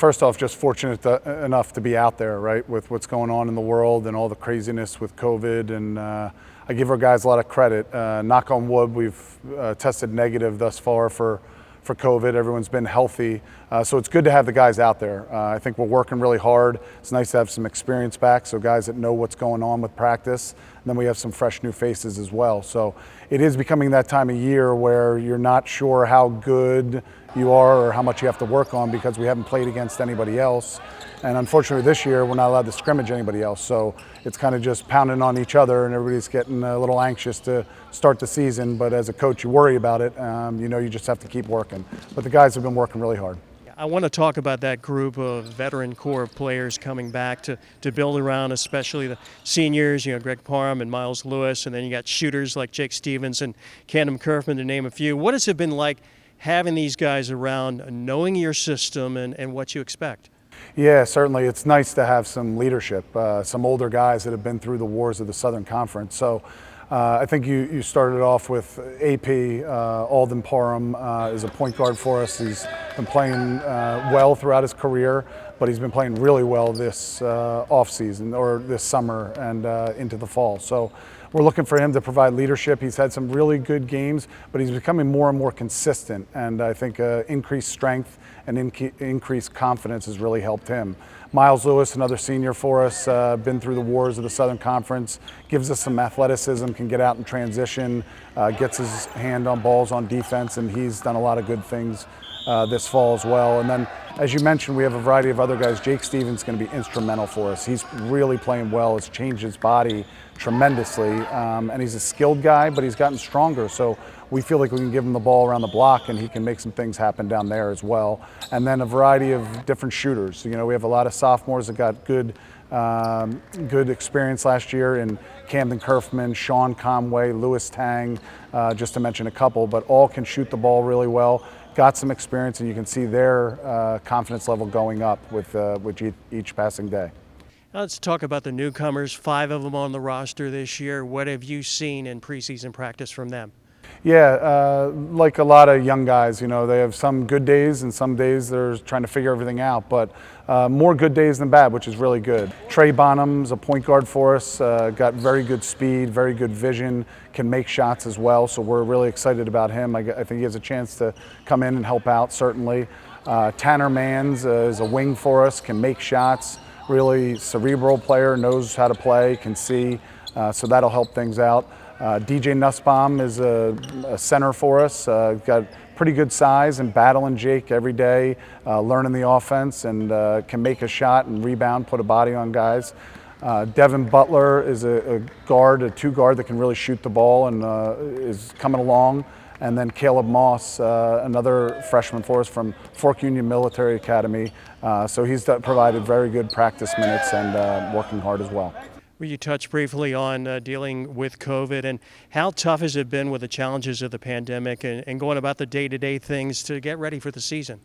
first off, just fortunate enough to be out there, right, with what's going on in the world and all the craziness with COVID. And I give our guys a lot of credit. Knock on wood, we've tested negative thus far for COVID. Everyone's been healthy. So it's good to have the guys out there. I think we're working really hard. It's nice to have some experience back, so guys that know what's going on with practice. And then we have some fresh new faces as well. So it is becoming that time of year where you're not sure how good you are or how much you have to work on because we haven't played against anybody else. And unfortunately this year we're not allowed to scrimmage anybody else. So it's kind of just pounding on each other and everybody's getting a little anxious to start the season. But as a coach, you worry about it. You know, you just have to keep working. But the guys have been working really hard. I want to talk about that group of veteran core of players coming back to build around, especially the seniors, you know, Greg Parham and Miles Lewis, and then you got shooters like Jake Stevens and Camden Kerfman, to name a few. What has it been like having these guys around, knowing your system and what you expect? Yeah, certainly. It's nice to have some leadership, some older guys that have been through the wars of the Southern Conference. So I think you started off with AP, Alden Parham is a point guard for us. He's been playing well throughout his career, but he's been playing really well this offseason or this summer and into the fall. So we're looking for him to provide leadership. He's had some really good games, but he's becoming more and more consistent. And I think increased strength and increased confidence has really helped him. Miles Lewis, another senior for us, been through the wars of the Southern Conference, gives us some athleticism, can get out in transition, gets his hand on balls on defense, and he's done a lot of good things this fall as well. And then, as you mentioned, we have a variety of other guys. Jake Stevens is going to be instrumental for us. He's really playing well. Has changed his body tremendously, and he's a skilled guy, but he's gotten stronger. So we feel like we can give him the ball around the block, and he can make some things happen down there as well. And then a variety of different shooters. You know, we have a lot of sophomores that got good experience last year in Camden Kerfman, Sean Conway, Lewis Tang, just to mention a couple, but all can shoot the ball really well. Got some experience, and you can see their confidence level going up with each passing day. Now let's talk about the newcomers, 5 of them on the roster this year. What have you seen in preseason practice from them? Yeah, like a lot of young guys, you know, they have some good days and some days they're trying to figure everything out, but more good days than bad, which is really good. Trey Bonham's a point guard for us, got very good speed, very good vision, can make shots as well, so we're really excited about him. I think he has a chance to come in and help out, certainly. Tanner Mans is a wing for us, can make shots, really cerebral player, knows how to play, can see, so that'll help things out. DJ Nussbaum is a center for us, got pretty good size and battling Jake every day, learning the offense and can make a shot and rebound, put a body on guys. Devin Butler is a two guard that can really shoot the ball and is coming along. And then Caleb Moss, another freshman for us from Fork Union Military Academy. So he's provided very good practice minutes and working hard as well. Well, you touched briefly on dealing with COVID, and how tough has it been with the challenges of the pandemic and going about the day-to-day things to get ready for the season?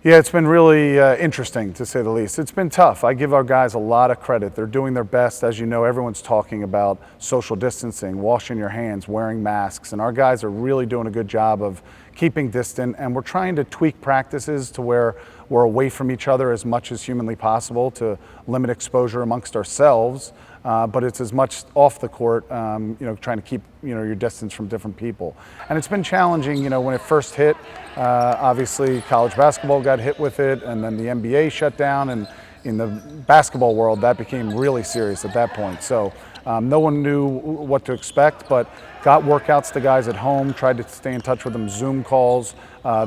Yeah, it's been really interesting, to say the least. It's been tough. I give our guys a lot of credit. They're doing their best. As you know, everyone's talking about social distancing, washing your hands, wearing masks, and our guys are really doing a good job of keeping distant, and we're trying to tweak practices to where we're away from each other as much as humanly possible to limit exposure amongst ourselves, but it's as much off the court, you know, trying to keep, you know, your distance from different people. And it's been challenging, you know, when it first hit, obviously college basketball got hit with it, and then the NBA shut down, and in the basketball world that became really serious at that point. So no one knew what to expect, but got workouts to guys at home, tried to stay in touch with them, Zoom calls.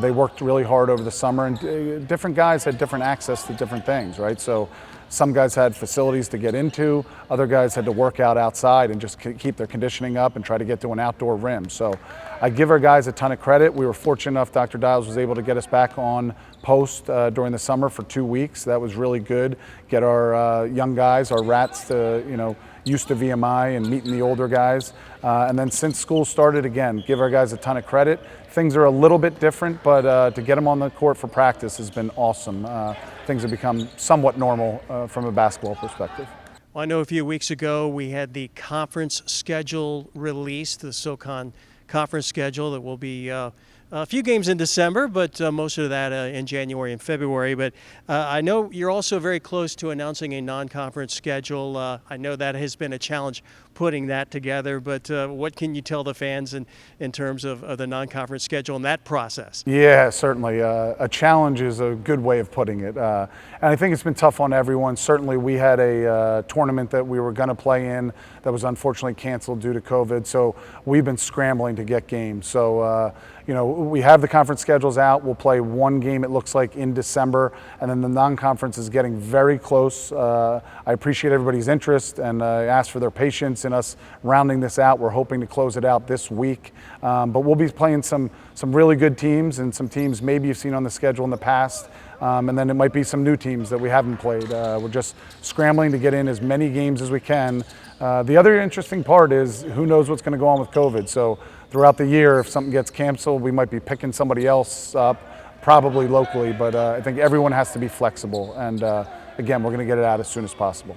They worked really hard over the summer, and different guys had different access to different things, right? So some guys had facilities to get into, other guys had to work out outside and just keep their conditioning up and try to get to an outdoor rim. So I give our guys a ton of credit. We were fortunate enough, Dr. Dials was able to get us back on post during the summer for 2 weeks. That was really good. Get our young guys, our rats, to, you know, used to VMI and meeting the older guys. And then since school started, again, give our guys a ton of credit. Things are a little bit different, but to get them on the court for practice has been awesome. Things have become somewhat normal from a basketball perspective. Well, I know a few weeks ago we had the conference schedule released, the SoCon conference schedule that will be a few games in December, but most of that in January and February. But I know you're also very close to announcing a non-conference schedule. I know that has been a challenge putting that together, but what can you tell the fans in terms of the non-conference schedule and that process? Yeah, certainly. A challenge is a good way of putting it. And I think it's been tough on everyone. Certainly, we had a tournament that we were going to play in that was unfortunately canceled due to COVID. So we've been scrambling to get games. So, we have the conference schedules out. We'll play one game, it looks like, in December. And then the non-conference is getting very close. I appreciate everybody's interest and ask for their patience in us rounding this out. We're hoping to close it out this week. But we'll be playing some really good teams and some teams maybe you've seen on the schedule in the past. And then it might be some new teams that we haven't played. We're just scrambling to get in as many games as we can. The other interesting part is who knows what's going to go on with COVID. So throughout the year, if something gets canceled, we might be picking somebody else up, probably locally. But I think everyone has to be flexible. And again, we're going to get it out as soon as possible.